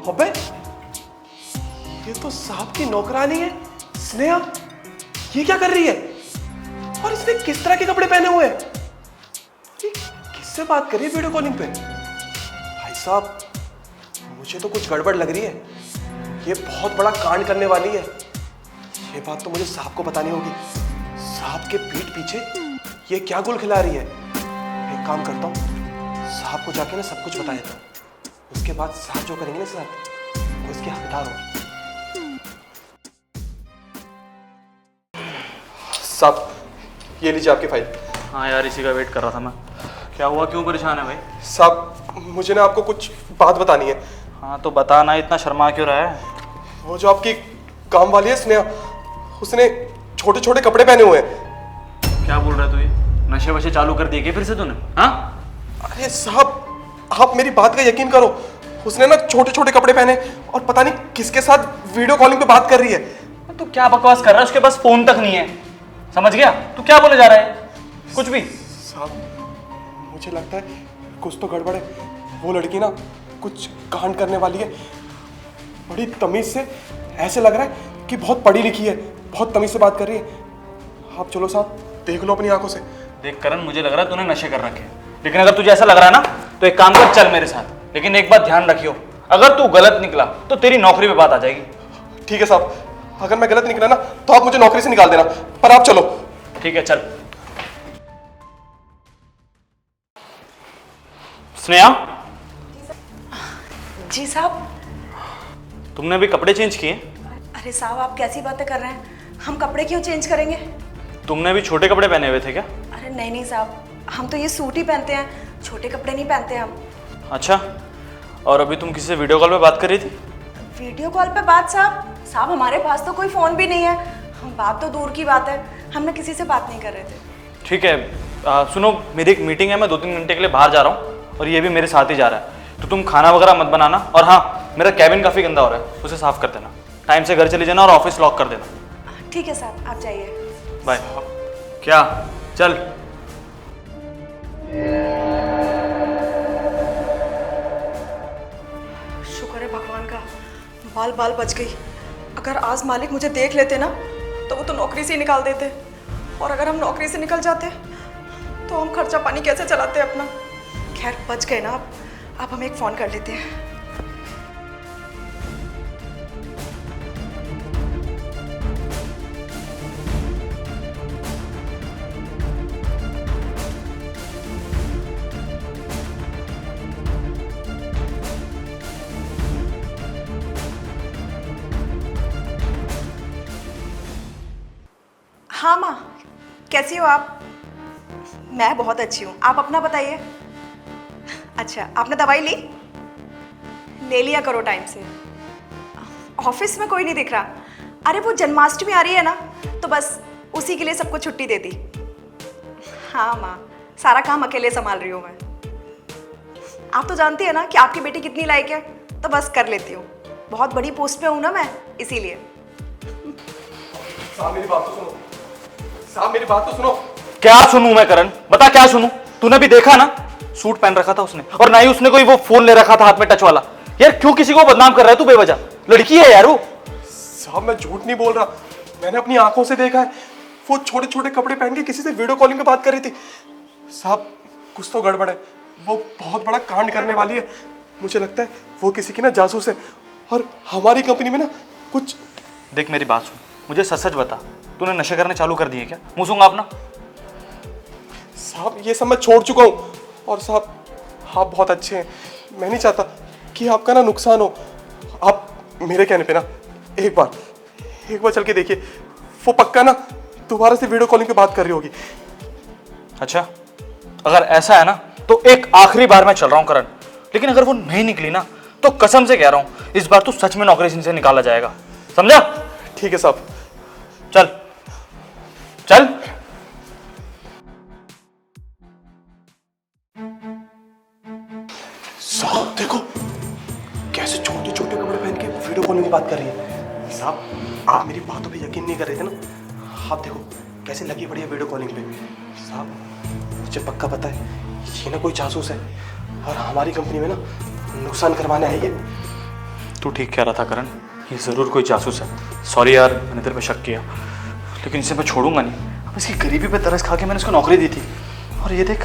अबे ये तो साहब की नौकरानी है स्नेहा। ये क्या कर रही है और इसने किस तरह के कपड़े पहने हुए हैं? ये किससे बात कर रही है वीडियो कॉलिंग पे? भाई साहब मुझे तो कुछ गड़बड़ लग रही है। ये बहुत बड़ा कांड करने वाली है। ये बात तो मुझे साहब को बतानी होगी। साहब के पीठ पीछे ये क्या गुल खिला रही है। एक काम करता हूँ, साहब को जाके ना सब कुछ बता देता हूँ। उसके बाद साहब जो करेंगे ना साहब, वो इसके हकदार हो। साहब ये लीजिए आपकी फाइल। हाँ यार, इसी का वेट कर रहा था मैं। क्या हुआ, क्यों परेशान है भाई? साहब मुझे ना आपको कुछ बात बतानी है। हाँ तो बता ना, इतना शर्मा क्यों रहा है? वो जो आपकी काम वाली है स्नेहा, उसने छोटे छोटे कपड़े पहने हुए हैं। क्या बोल रहा है तू? ये नशे वशे चालू कर दिए क्या फिर से तूने? हाँ अरे साहब आप मेरी बात का यकीन करो, उसने ना छोटे छोटे कपड़े पहने और पता नहीं किसके साथ वीडियो कॉलिंग पे बात कर रही है। तू क्या बकवास कर रहा है? उसके पास फोन तक नहीं है, समझ गया? तू क्या बोले जा रहा है? कुछ भी। साहब मुझे लगता है कुछ तो गड़बड़ है। वो लड़की ना कुछ कांड करने वाली है। बड़ी तमीज से, ऐसे लग रहा है कि बहुत पढ़ी लिखी है, बहुत तमीज से बात कर रही है। आप चलो साहब देख लो अपनी आंखों से। देख करण, मुझे लग रहा है तूने नशे कर रखे हैं, लेकिन अगर तुझे ऐसा लग रहा है ना तो एक काम कर, चल मेरे साथ। लेकिन एक बात ध्यान रखियो, अगर तू गलत निकला तो तेरी नौकरी पे बात आ जाएगी। ठीक है साहब, अगर मैं गलत निकला ना तो आप मुझे नौकरी से निकाल देना, पर आप चलो। ठीक है चल। स्नेहा जी साहब। तुमने अभी कपड़े चेंज किए? अरे साहब आप कैसी बातें कर रहे हैं? हम कपड़े क्यों चेंज करेंगे? तुमने अभी छोटे कपड़े पहने हुए थे क्या? अरे नहीं नहीं साहब, हम तो ये सूट ही पहनते हैं, छोटे कपड़े नहीं पहनते हम। अच्छा, और अभी तुम किसी से वीडियो कॉल पे बात कर रही थी? वीडियो कॉल पे बात साहब हमारे पास तो कोई फ़ोन भी नहीं है। हम बात तो दूर की बात है, हमने किसी से बात नहीं कर रहे थे। ठीक है, सुनो मेरी एक मीटिंग है, मैं 2-3 घंटे के लिए बाहर जा रहा हूँ और ये भी मेरे साथ ही जा रहा है। तो तुम खाना वगैरह मत बनाना, और हाँ मेरा कैबिन काफ़ी गंदा हो रहा है, उसे साफ कर देना। टाइम से घर चले जाना और ऑफिस लॉक कर देना। ठीक है साहब, आप जाइए। बाय। क्या? चल। शुक्र है भगवान का, बाल बाल बच गई। अगर आज मालिक मुझे देख लेते ना तो वो तो नौकरी से ही निकाल देते, और अगर हम नौकरी से निकल जाते तो हम खर्चा पानी कैसे चलाते अपना। खैर बच गए ना। अब हम एक फ़ोन कर लेते हैं। हाँ माँ, कैसी हो आप? मैं बहुत अच्छी हूँ, आप अपना बताइए। अच्छा, आपने दवाई ली? ले लिया करो टाइम से। ऑफिस में कोई नहीं दिख रहा। अरे वो जन्माष्टमी आ रही है ना, तो बस उसी के लिए सबको छुट्टी दे दी। हाँ माँ, सारा काम अकेले संभाल रही हूँ मैं। आप तो जानती है ना कि आपकी बेटी कितनी लायक है, तो बस कर लेती हूँ। बहुत बड़ी पोस्ट पे हूँ ना मैं, इसीलिए। साहब मेरी बात तो सुनो, साहब मेरी बात तो सुनो। क्या सुनूं मैं करण? बता क्या सुनूं? तूने भी देखा ना, सूट पहन रखा था उसने, और ना ही उसने कोई वो फोन ले रखा था हाथ में टच वाला। यार क्यों किसी को बदनाम कर रहा है तू बेवजह? लड़की है यार वो। साहब मैं झूठ नहीं बोल रहा, मैंने अपनी आंखों से देखा है। वो छोटे छोटे कपड़े पहन के किसी से वीडियो कॉलिंग पे बात कर रही थी। साहब कुछ तो गड़बड़ है, वो बहुत बड़ा कांड करने वाली है। मुझे लगता है वो किसी की ना जासूस है, और हमारी कंपनी में ना कुछ। देख मेरी बात सुन, मुझे सच सच बता, तूने नशे करने चालू कर दिए क्या? मुंह सूंगा अपना। साहब ये सब मैं छोड़ चुका हूँ, और साहब आप बहुत अच्छे हैं, मैं नहीं चाहता कि आपका ना नुकसान हो। आप मेरे कहने पे ना एक बार चल के देखिए, वो पक्का ना दोबारा से वीडियो कॉलिंग पे बात कर रही होगी। अच्छा, अगर ऐसा है ना तो एक आखिरी बार मैं चल रहा हूँ करण, लेकिन अगर वो नहीं निकली ना तो कसम से कह रहा हूँ इस बार तो सच में नौकरी से निकाला जाएगा, समझा? ठीक है साहब, चल चल। साहब देखो कैसे छोटे छोटे कपड़े पहन के वीडियो कॉलिंग में बात कर रही है। साहब आप मेरी बातों पे यकीन नहीं कर रहे थे ना, आप देखो कैसे लगी पड़ी है वीडियो कॉलिंग पे। साहब मुझे पक्का पता है ये ना कोई जासूस है, और हमारी कंपनी में ना नुकसान करवाने आई है। तू ठीक कह रहा था करण, ये ज़रूर कोई जासूस है। सॉरी यार, मैंने तेरे पे शक किया, लेकिन इसे मैं छोड़ूंगा नहीं। अब इसकी गरीबी पे तरस खा के मैंने इसको नौकरी दी थी, और ये देख,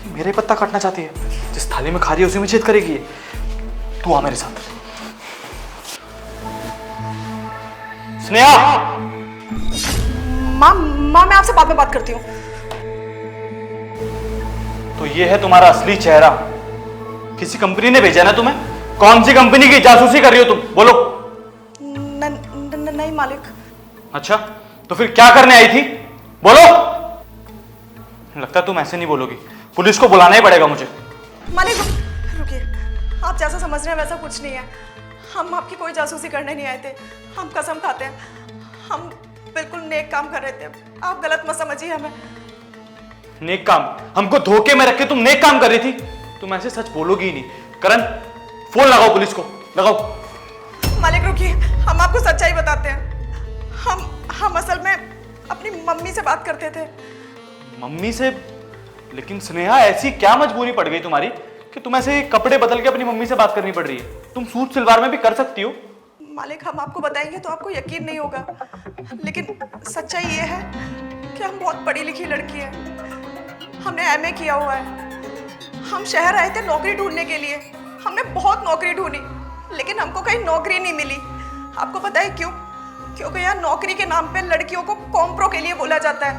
ये मेरे पत्ता काटना चाहती है। जिस थाली में खा रही है उसी में छेद करेगी ये। तू आ मेरे साथ। स्नेहा! माँ मैं आपसे बाद में बात करती हूँ। तो ये है तुम्हारा असली चेहरा? किसी कंपनी ने भेजा ना तुम्हें? कौन सी कंपनी की जासूसी कर रही हो तुम? बोलो। नहीं मालिक। अच्छा, तो फिर क्या करने आई थी? बोलो। लगता है तुम ऐसे नहीं बोलोगी, पुलिस को बुलाना ही पड़ेगा मुझे। मालिक रुकिए, आप जैसा समझ रहे हैं वैसा कुछ नहीं है। हम आपकी कोई जासूसी करने नहीं आए थे। हम कसम खाते हैं, हम बिल्कुल नेक काम कर रहे थे। आप गलत मत समझिए हमें। नेक काम? हमको धोखे में रख के तुम नेक काम कर रही थी? तुम ऐसे सच बोलोगी ही नहीं। करण, फोन लगाओ पुलिस को, लगाओ। मालिक रुकिए, हम आपको सच्चाई बताते हैं। हम असल में अपनी मम्मी से बात करते थे। मम्मी से? लेकिन स्नेहा, ऐसी क्या मजबूरी पड़ गई तुम्हारी कि तुम ऐसे कपड़े बदल के अपनी मम्मी से बात करनी पड़ रही है? तुम सूट सलवार में भी कर सकती हो। मालिक, हम आपको बताएंगे तो आपको यकीन नहीं होगा, लेकिन सच्चाई ये है कि हम बहुत पढ़ी लिखी लड़की है। हमने एमए किया हुआ है। हम शहर आए थे नौकरी ढूंढने के लिए। हमने बहुत नौकरी ढूंढी, लेकिन हमको कहीं नौकरी नहीं मिली। आपको पता है क्यों? क्योंकि यार नौकरी के नाम पे लड़कियों को कॉम्प्रो के लिए बोला जाता है,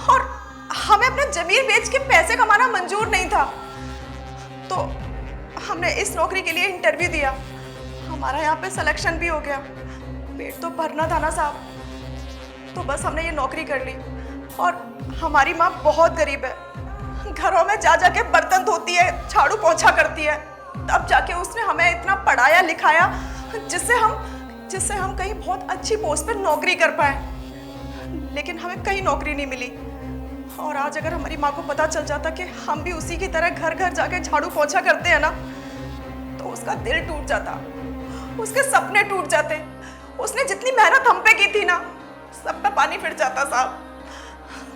और हमें अपना जमीन बेच के पैसे कमाना मंजूर नहीं था। तो हमने इस नौकरी के लिए इंटरव्यू दिया। हमारा यहाँ पे सिलेक्शन भी हो गया। पेट तो भरना था ना साहब, तो बस हमने ये नौकरी कर ली। और हमारी माँ बहुत गरीब है, घरों में जा जाके बर्तन धोती है, झाड़ू पोछा करती है। तब जाके उसने हमें इतना पढ़ाया लिखाया जिससे हम कहीं बहुत अच्छी पोस्ट पे नौकरी कर पाए, लेकिन हमें कहीं नौकरी नहीं मिली। और आज अगर हमारी माँ को पता चल जाता कि हम भी उसी की तरह घर घर जाके झाड़ू पोछा करते हैं ना, तो उसका दिल टूट जाता, उसके सपने टूट जाते। उसने जितनी मेहनत हम पे की थी ना, सब पे पानी फिर जाता साहब।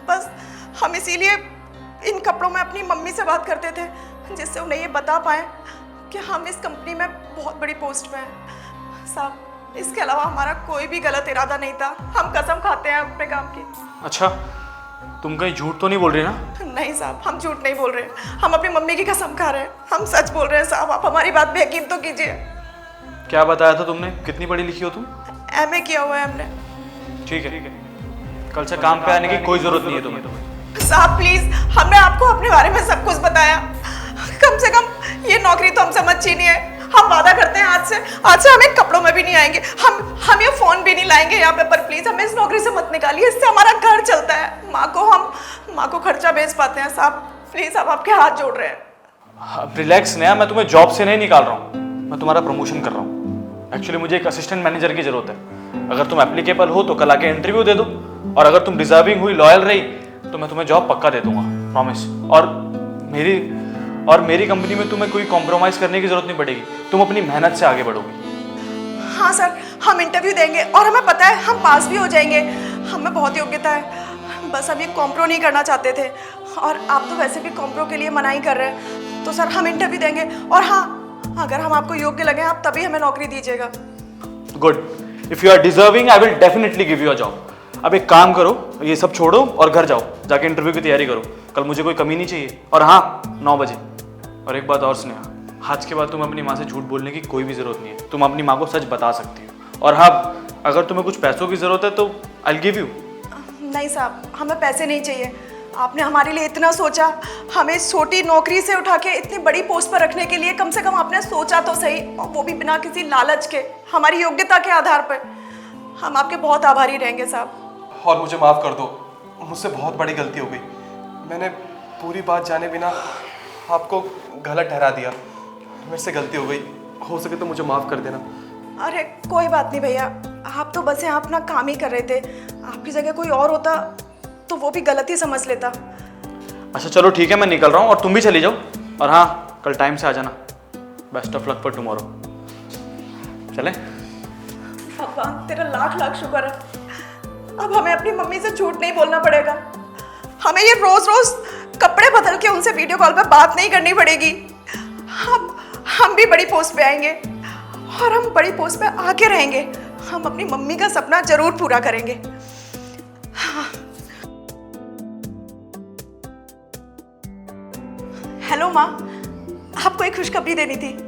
बस हम इसीलिए इन कपड़ों में अपनी मम्मी से बात करते थे, जिससे उन्हें ये बता पाए कि हम इस कंपनी में बहुत बड़ी पोस्ट पे हैं साहब। इसके अलावा हमारा कोई भी गलत इरादा नहीं था। हम कसम खाते हैं अपने काम की। अच्छा, तुम कहीं झूठ तो नहीं बोल रही ना? नहीं साहब, हम झूठ नहीं बोल रहे। हम अपनी मम्मी की कसम खा रहे हैं। हम सच बोल रहे हैं साहब। आप हमारी बात पे यकीन तो कीजिए। क्या बताया था तुमने? कितनी पढ़ी लिखी हो तुम? एमए किया हुआ है हमने। ठीक है, कल से काम पे आने की कोई जरूरत नहीं है तुम्हें। साहब प्लीज, हमने आपको अपने बारे में सब कुछ बताया। कम से कम ये नौकरी तो हमसे मत छीनिए। हम वादा करते हैं आज से हम इन कपड़ों में भी नहीं आएंगे। हम ये फोन भी नहीं लाएंगे यहाँ पे। पर प्लीज हमें इस नौकरी से मत निकालिए, इससे हमारा घर चलता है। माँ को खर्चा भेज पाते हैं साहब। प्लीज हम आपके हाथ जोड़ रहे हैं। रिलैक्स नया, मैं तुम्हें जॉब से नहीं निकाल रहा हूँ, मैं तुम्हारा प्रमोशन कर रहा हूँ। एक्चुअली मुझे एक असिस्टेंट मैनेजर की जरूरत है। अगर तुम एप्लीकेबल हो तो कल आके इंटरव्यू दे दो, और अगर तुम डिजर्विंग हुई, लॉयल रही, तो मैं तुम्हें जॉब पक्का दे दूंगा, प्रॉमिस। और मेरी कंपनी में तुम्हें कोई कॉम्प्रोमाइज करने की जरूरत नहीं पड़ेगी। तुम अपनी मेहनत से आगे बढ़ोगी। हाँ सर, हम इंटरव्यू देंगे और हमें पता है हम पास भी हो जाएंगे। हमें बहुत योग्यता है, बस हम ये कॉम्प्रो नहीं करना चाहते थे। और आप तो वैसे भी कॉम्प्रो के लिए मना ही कर रहे हैं। तो सर हम इंटरव्यू देंगे, और हाँ, अगर हम आपको योग्य लगे आप तभी हमें नौकरी दीजिएगा। Good, if you are deserving I will definitely give you a job. अब एक काम करो, ये सब छोड़ो और घर जाओ, जाके इंटरव्यू की तैयारी करो। कल मुझे कोई कमी नहीं चाहिए। और हाँ, 9 बजे। और एक बात और स्नेहा, आज के बाद तुम्हें अपनी माँ से झूठ बोलने की कोई भी जरूरत नहीं है। तुम अपनी माँ को सच बता सकती हो। और हाँ, अगर तुम्हें कुछ पैसों की जरूरत है तो आई विल गिव यू। नहीं साहब, हमें पैसे नहीं चाहिए। आपने हमारे लिए इतना सोचा, हमें इस छोटी नौकरी से उठा के इतनी बड़ी पोस्ट पर रखने के लिए कम से कम आपने सोचा तो सही, और वो भी बिना किसी लालच के, हमारी योग्यता के आधार पर। हम आपके बहुत आभारी रहेंगे साहब। और मुझे माफ़ कर दो, मुझसे बहुत बड़ी गलती हो गई। मैंने पूरी बात जाने बिना आपको गलत ठहरा दिया। मेरे से गलती हो गई, हो सके तो मुझे माफ़ कर देना। अरे कोई बात नहीं भैया, आप तो बस यहाँ अपना काम ही कर रहे थे। आपकी जगह कोई और होता तो वो भी गलती समझ लेता। अच्छा चलो ठीक है, मैं निकल रहा हूँ और तुम भी चली जाओ। और हाँ, कल टाइम से आ जाना। Best of luck for tomorrow. चले? भगवान तेरा लाख लाख शुक्र है। अब हमें अपनी मम्मी से झूठ नहीं बोलना पड़ेगा। हमें ये रोज रोज कपड़े बदल के उनसे वीडियो कॉल पे बात नहीं करनी पड़ेगी। हम भी बड़ी पोस्ट पे आएंगे। और हम बड़ी पोस्ट पे आके रहेंगे। हम अपनी मम्मी का सपना जरूर पूरा करेंगे। हेलो माँ, आपको एक खुशखबरी देनी थी।